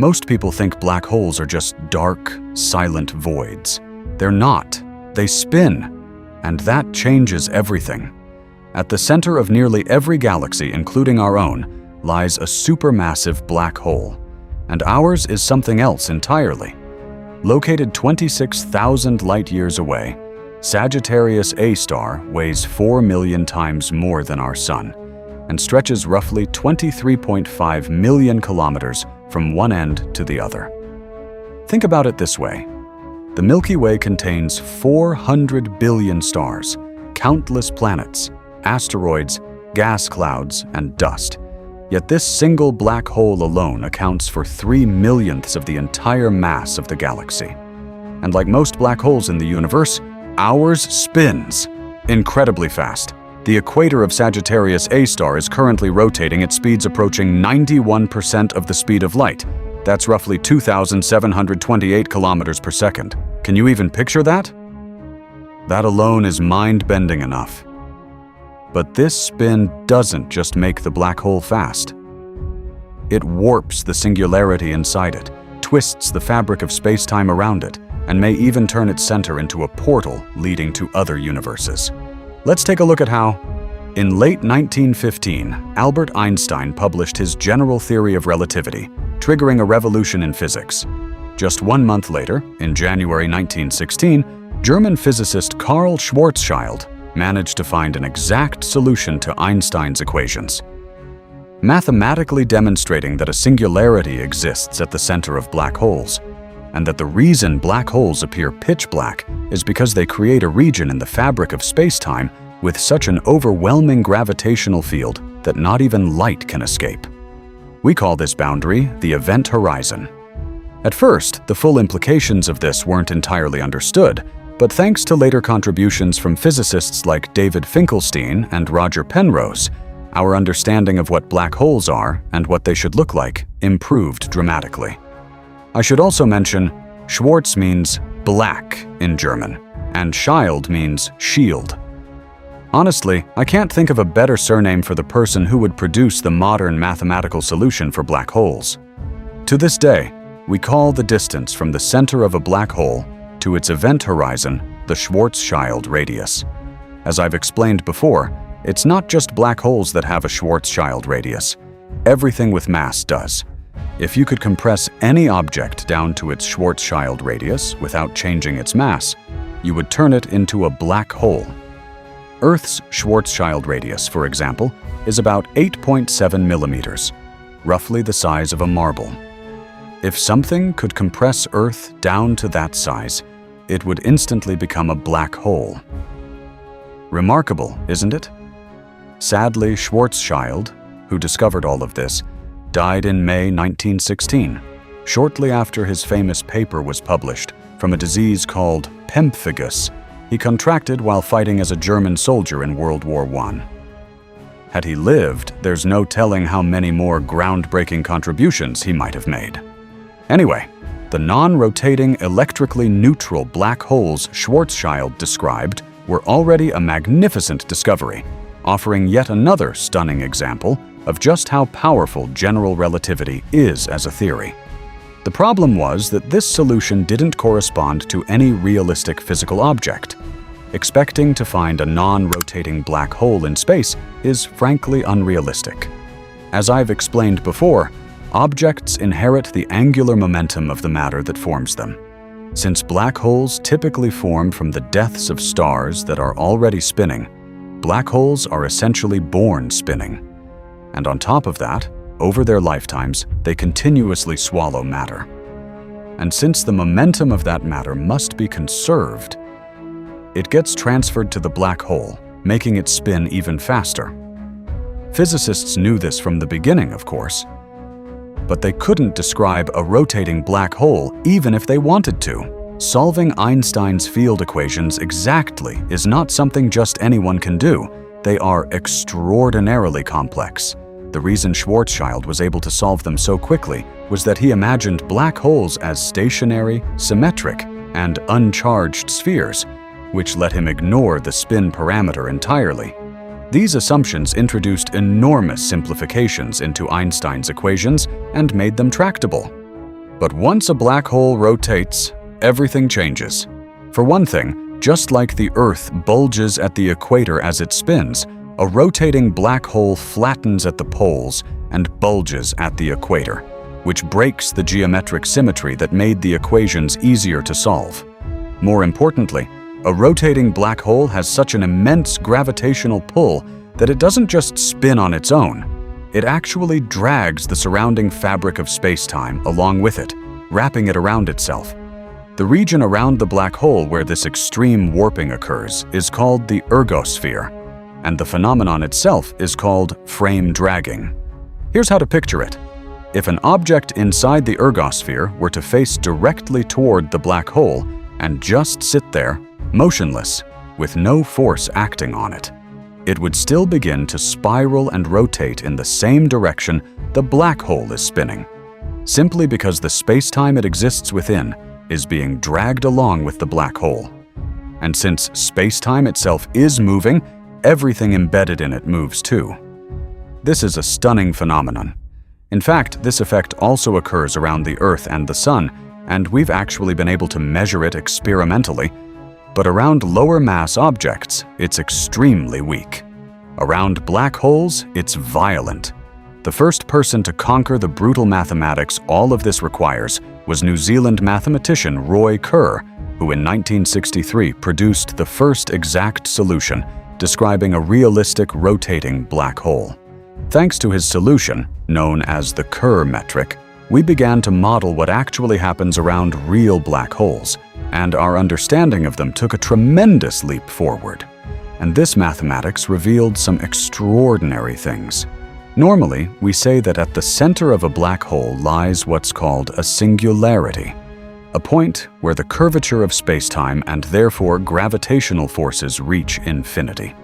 Most people think black holes are just dark, silent voids. They're not. They spin. And that changes everything. At the center of nearly every galaxy, including our own, lies a supermassive black hole. And ours is something else entirely. Located 26,000 light-years away, Sagittarius A star weighs 4 million times more than our Sun and stretches roughly 23.5 million kilometers from one end to the other. Think about it this way. The Milky Way contains 400 billion stars, countless planets, asteroids, gas clouds, and dust. Yet this single black hole alone accounts for 3/millionths of the entire mass of the galaxy. And like most black holes in the universe, ours spins incredibly fast. The equator of Sagittarius A star is currently rotating at speeds approaching 91% of the speed of light. That's roughly 2,728 kilometers per second. Can you even picture that? That alone is mind-bending enough. But this spin doesn't just make the black hole fast. It warps the singularity inside it, twists the fabric of space-time around it, and may even turn its center into a portal leading to other universes. Let's take a look at how. In late 1915, Albert Einstein published his general theory of relativity, triggering a revolution in physics. Just 1 month later, in January 1916, German physicist Karl Schwarzschild managed to find an exact solution to Einstein's equations, mathematically demonstrating that a singularity exists at the center of black holes, and that the reason black holes appear pitch black is because they create a region in the fabric of space-time with such an overwhelming gravitational field that not even light can escape. We call this boundary the event horizon. At first, the full implications of this weren't entirely understood, but thanks to later contributions from physicists like David Finkelstein and Roger Penrose, our understanding of what black holes are and what they should look like improved dramatically. I should also mention, Schwarz means black in German, and Schild means shield. Honestly, I can't think of a better surname for the person who would produce the modern mathematical solution for black holes. To this day, we call the distance from the center of a black hole to its event horizon the Schwarzschild radius. As I've explained before, it's not just black holes that have a Schwarzschild radius. Everything with mass does. If you could compress any object down to its Schwarzschild radius without changing its mass, you would turn it into a black hole. Earth's Schwarzschild radius, for example, is about 8.7 millimeters, roughly the size of a marble. If something could compress Earth down to that size, it would instantly become a black hole. Remarkable, isn't it? Sadly, Schwarzschild, who discovered all of this, died in May 1916, shortly after his famous paper was published, from a disease called pemphigus he contracted while fighting as a German soldier in World War I. Had he lived, there's no telling how many more groundbreaking contributions he might have made. Anyway, the non-rotating electrically neutral black holes Schwarzschild described were already a magnificent discovery, offering yet another stunning example of just how powerful general relativity is as a theory. The problem was that this solution didn't correspond to any realistic physical object. Expecting to find a non-rotating black hole in space is frankly unrealistic. As I've explained before, objects inherit the angular momentum of the matter that forms them. Since black holes typically form from the deaths of stars that are already spinning, black holes are essentially born spinning. And on top of that, over their lifetimes, they continuously swallow matter. And since the momentum of that matter must be conserved, it gets transferred to the black hole, making it spin even faster. Physicists knew this from the beginning, of course, but they couldn't describe a rotating black hole even if they wanted to. Solving Einstein's field equations exactly is not something just anyone can do. They are extraordinarily complex. The reason Schwarzschild was able to solve them so quickly was that he imagined black holes as stationary, symmetric, and uncharged spheres, which let him ignore the spin parameter entirely. These assumptions introduced enormous simplifications into Einstein's equations and made them tractable. But once a black hole rotates, everything changes. For one thing, just like the Earth bulges at the equator as it spins, a rotating black hole flattens at the poles and bulges at the equator, which breaks the geometric symmetry that made the equations easier to solve. More importantly, a rotating black hole has such an immense gravitational pull that it doesn't just spin on its own. It actually drags the surrounding fabric of space-time along with it, wrapping it around itself. The region around the black hole where this extreme warping occurs is called the ergosphere, and the phenomenon itself is called frame dragging. Here's how to picture it. If an object inside the ergosphere were to face directly toward the black hole and just sit there, motionless, with no force acting on it, it would still begin to spiral and rotate in the same direction the black hole is spinning, simply because the space-time it exists within is being dragged along with the black hole. And since space-time itself is moving, everything embedded in it moves too. This is a stunning phenomenon. In fact, this effect also occurs around the Earth and the Sun, and we've actually been able to measure it experimentally. But around lower mass objects, it's extremely weak. Around black holes, it's violent. The first person to conquer the brutal mathematics all of this requires was New Zealand mathematician Roy Kerr, who in 1963 produced the first exact solution describing a realistic rotating black hole. Thanks to his solution, known as the Kerr metric, we began to model what actually happens around real black holes, and our understanding of them took a tremendous leap forward. And this mathematics revealed some extraordinary things. Normally, we say that at the center of a black hole lies what's called a singularity, a point where the curvature of space-time and therefore gravitational forces reach infinity.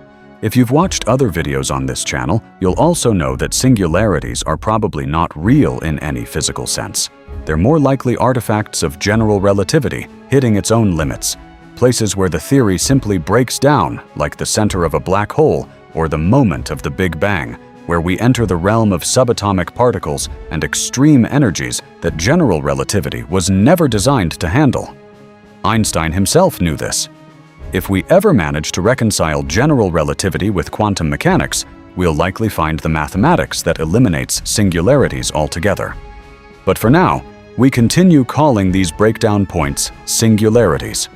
If you've watched other videos on this channel, you'll also know that singularities are probably not real in any physical sense. They're more likely artifacts of general relativity, hitting its own limits, places where the theory simply breaks down, like the center of a black hole or the moment of the Big Bang, where we enter the realm of subatomic particles and extreme energies that general relativity was never designed to handle. Einstein himself knew this. If we ever manage to reconcile general relativity with quantum mechanics, we'll likely find the mathematics that eliminates singularities altogether. But for now, we continue calling these breakdown points singularities.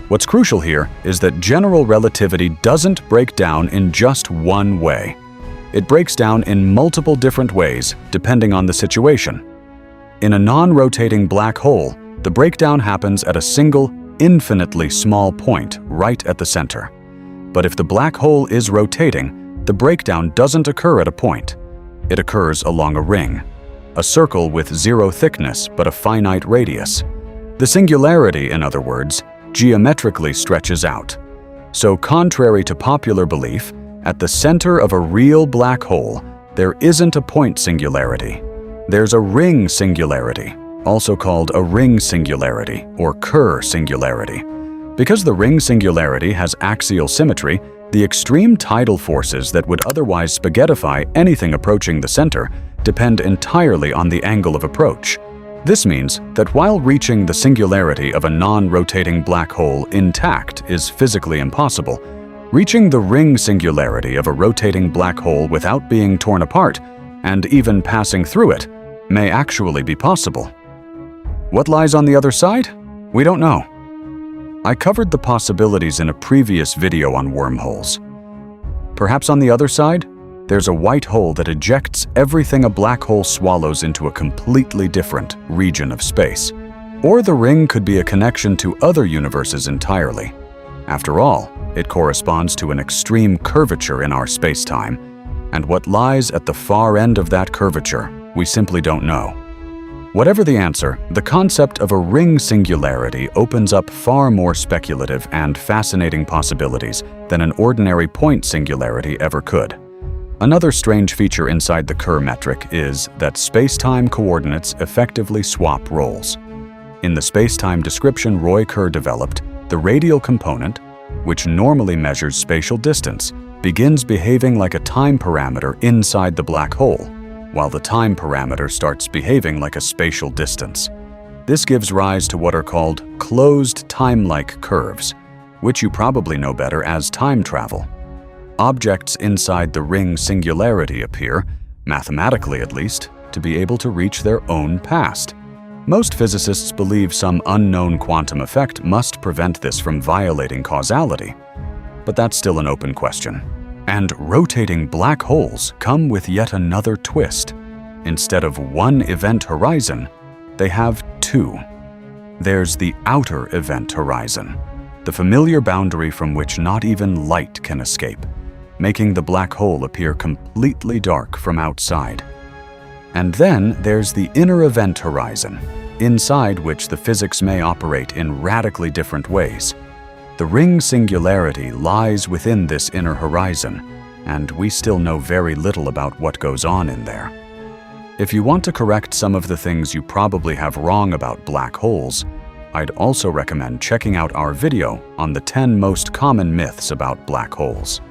What's crucial here is that general relativity doesn't break down in just one way. It breaks down in multiple different ways, depending on the situation. In a non-rotating black hole, the breakdown happens at a single, infinitely small point right at the center. But if the black hole is rotating, the breakdown doesn't occur at a point. It occurs along a ring, a circle with zero thickness but a finite radius. The singularity, in other words, geometrically stretches out. So contrary to popular belief, at the center of a real black hole, there isn't a point singularity. There's a ring singularity, also called a ring singularity or Kerr singularity. Because the ring singularity has axial symmetry, the extreme tidal forces that would otherwise spaghettify anything approaching the center depend entirely on the angle of approach. This means that while reaching the singularity of a non-rotating black hole intact is physically impossible, reaching the ring singularity of a rotating black hole without being torn apart, and even passing through it, may actually be possible. What lies on the other side? We don't know. I covered the possibilities in a previous video on wormholes. Perhaps on the other side, there's a white hole that ejects everything a black hole swallows into a completely different region of space. Or the ring could be a connection to other universes entirely. After all, it corresponds to an extreme curvature in our space-time, and what lies at the far end of that curvature, we simply don't know. Whatever the answer, the concept of a ring singularity opens up far more speculative and fascinating possibilities than an ordinary point singularity ever could. Another strange feature inside the Kerr metric is that space-time coordinates effectively swap roles. In the space-time description Roy Kerr developed, the radial component, which normally measures spatial distance, begins behaving like a time parameter inside the black hole, while the time parameter starts behaving like a spatial distance. This gives rise to what are called closed time-like curves, which you probably know better as time travel. Objects inside the ring singularity appear, mathematically at least, to be able to reach their own past. Most physicists believe some unknown quantum effect must prevent this from violating causality, but that's still an open question. And rotating black holes come with yet another twist. Instead of one event horizon, they have two. There's the outer event horizon, the familiar boundary from which not even light can escape, making the black hole appear completely dark from outside. And then there's the inner event horizon, inside which the physics may operate in radically different ways. The ring singularity lies within this inner horizon, and we still know very little about what goes on in there. If you want to correct some of the things you probably have wrong about black holes, I'd also recommend checking out our video on the 10 most common myths about black holes.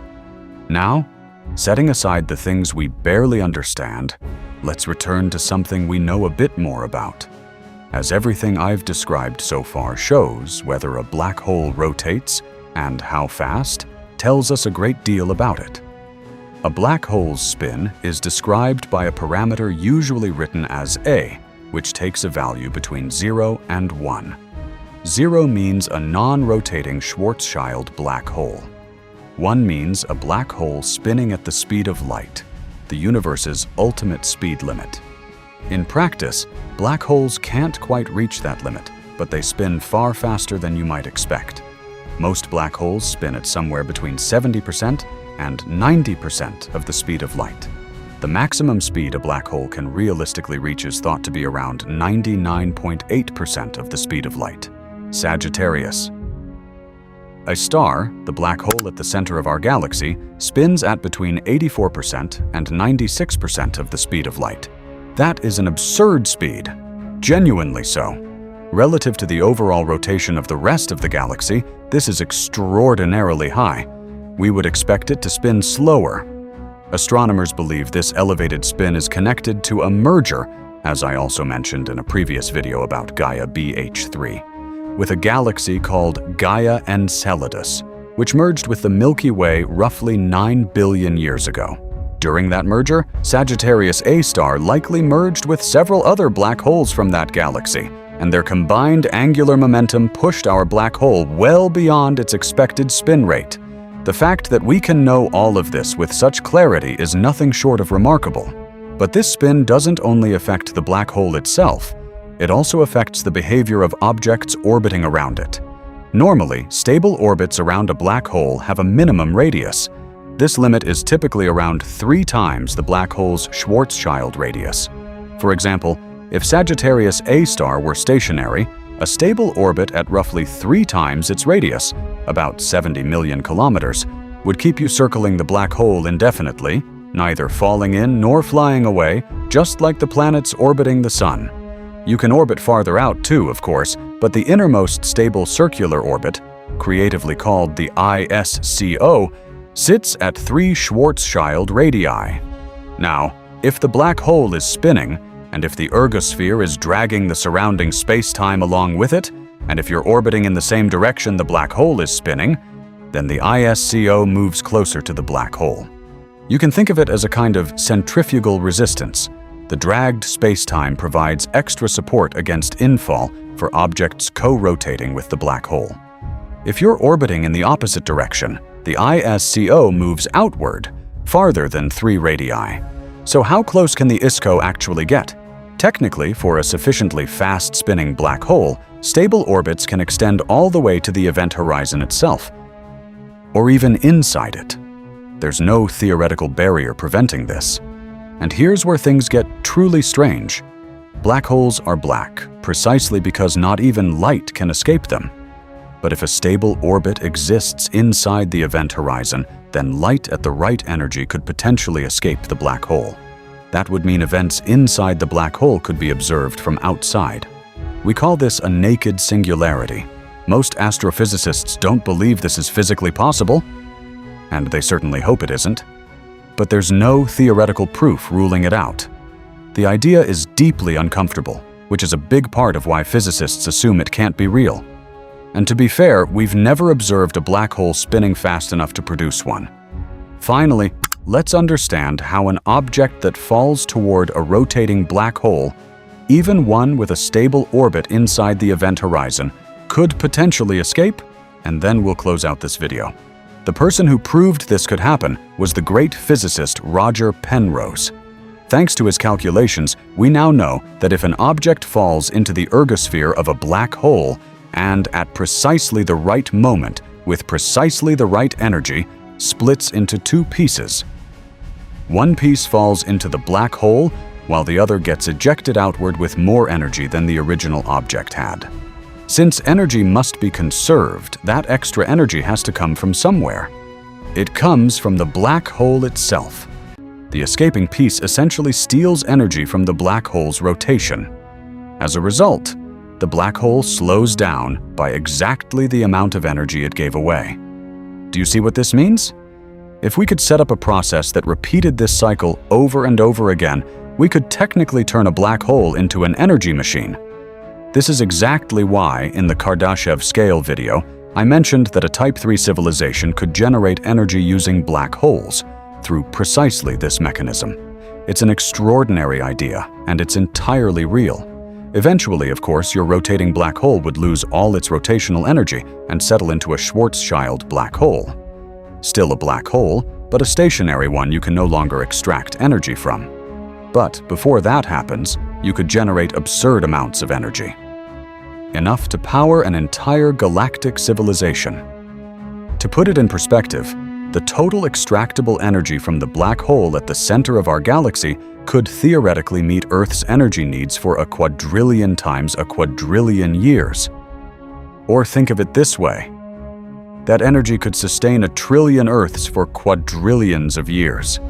Now, setting aside the things we barely understand, let's return to something we know a bit more about. As everything I've described so far shows, whether a black hole rotates and how fast tells us a great deal about it. A black hole's spin is described by a parameter usually written as A, which takes a value between 0 and 1. 0 means a non-rotating Schwarzschild black hole. 1 means a black hole spinning at the speed of light, the universe's ultimate speed limit. In practice, black holes can't quite reach that limit, but they spin far faster than you might expect. Most black holes spin at somewhere between 70% and 90% of the speed of light. The maximum speed a black hole can realistically reach is thought to be around 99.8% of the speed of light. Sagittarius. A star, the black hole at the center of our galaxy, spins at between 84% and 96% of the speed of light. That is an absurd speed, genuinely so. Relative to the overall rotation of the rest of the galaxy, this is extraordinarily high. We would expect it to spin slower. Astronomers believe this elevated spin is connected to a merger, as I also mentioned in a previous video about Gaia BH3, with a galaxy called Gaia Enceladus, which merged with the Milky Way roughly 9 billion years ago. During that merger, Sagittarius A star likely merged with several other black holes from that galaxy, and their combined angular momentum pushed our black hole well beyond its expected spin rate. The fact that we can know all of this with such clarity is nothing short of remarkable. But this spin doesn't only affect the black hole itself, it also affects the behavior of objects orbiting around it. Normally, stable orbits around a black hole have a minimum radius. This limit is typically around 3 times the black hole's Schwarzschild radius. For example, if Sagittarius A star were stationary, a stable orbit at roughly 3 times its radius, about 70 million kilometers, would keep you circling the black hole indefinitely, neither falling in nor flying away, just like the planets orbiting the Sun. You can orbit farther out too, of course, but the innermost stable circular orbit, creatively called the ISCO, sits at 3 Schwarzschild radii. Now, if the black hole is spinning, and if the ergosphere is dragging the surrounding space-time along with it, and if you're orbiting in the same direction the black hole is spinning, then the ISCO moves closer to the black hole. You can think of it as a kind of centrifugal resistance. The dragged space-time provides extra support against infall for objects co-rotating with the black hole. If you're orbiting in the opposite direction, the ISCO moves outward, farther than 3 radii. So how close can the ISCO actually get? Technically, for a sufficiently fast-spinning black hole, stable orbits can extend all the way to the event horizon itself, or even inside it. There's no theoretical barrier preventing this. And here's where things get truly strange. Black holes are black, precisely because not even light can escape them. But if a stable orbit exists inside the event horizon, then light at the right energy could potentially escape the black hole. That would mean events inside the black hole could be observed from outside. We call this a naked singularity. Most astrophysicists don't believe this is physically possible, and they certainly hope it isn't. But there's no theoretical proof ruling it out. The idea is deeply uncomfortable, which is a big part of why physicists assume it can't be real. And to be fair, we've never observed a black hole spinning fast enough to produce one. Finally, let's understand how an object that falls toward a rotating black hole, even one with a stable orbit inside the event horizon, could potentially escape, and then we'll close out this video. The person who proved this could happen was the great physicist Roger Penrose. Thanks to his calculations, we now know that if an object falls into the ergosphere of a black hole and at precisely the right moment, with precisely the right energy, splits into two pieces. One piece falls into the black hole, while the other gets ejected outward with more energy than the original object had. Since energy must be conserved, that extra energy has to come from somewhere. It comes from the black hole itself. The escaping piece essentially steals energy from the black hole's rotation. As a result, the black hole slows down by exactly the amount of energy it gave away. Do you see what this means? If we could set up a process that repeated this cycle over and over again, we could technically turn a black hole into an energy machine. This is exactly why, in the Kardashev scale video, I mentioned that a Type 3 civilization could generate energy using black holes, through precisely this mechanism. It's an extraordinary idea, and it's entirely real. Eventually, of course, your rotating black hole would lose all its rotational energy and settle into a Schwarzschild black hole. Still a black hole, but a stationary one you can no longer extract energy from. But before that happens, you could generate absurd amounts of energy. Enough to power an entire galactic civilization. To put it in perspective, the total extractable energy from the black hole at the center of our galaxy could theoretically meet Earth's energy needs for a quadrillion times a quadrillion years. Or think of it this way: that energy could sustain 1 trillion Earths for quadrillions of years.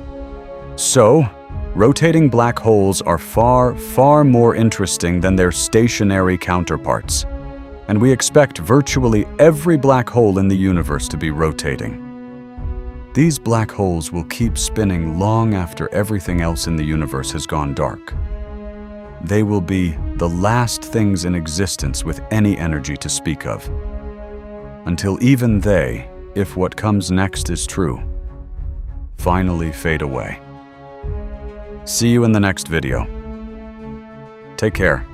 So, rotating black holes are far, far more interesting than their stationary counterparts. And we expect virtually every black hole in the universe to be rotating. These black holes will keep spinning long after everything else in the universe has gone dark. They will be the last things in existence with any energy to speak of. Until even they, if what comes next is true, finally fade away. See you in the next video. Take care.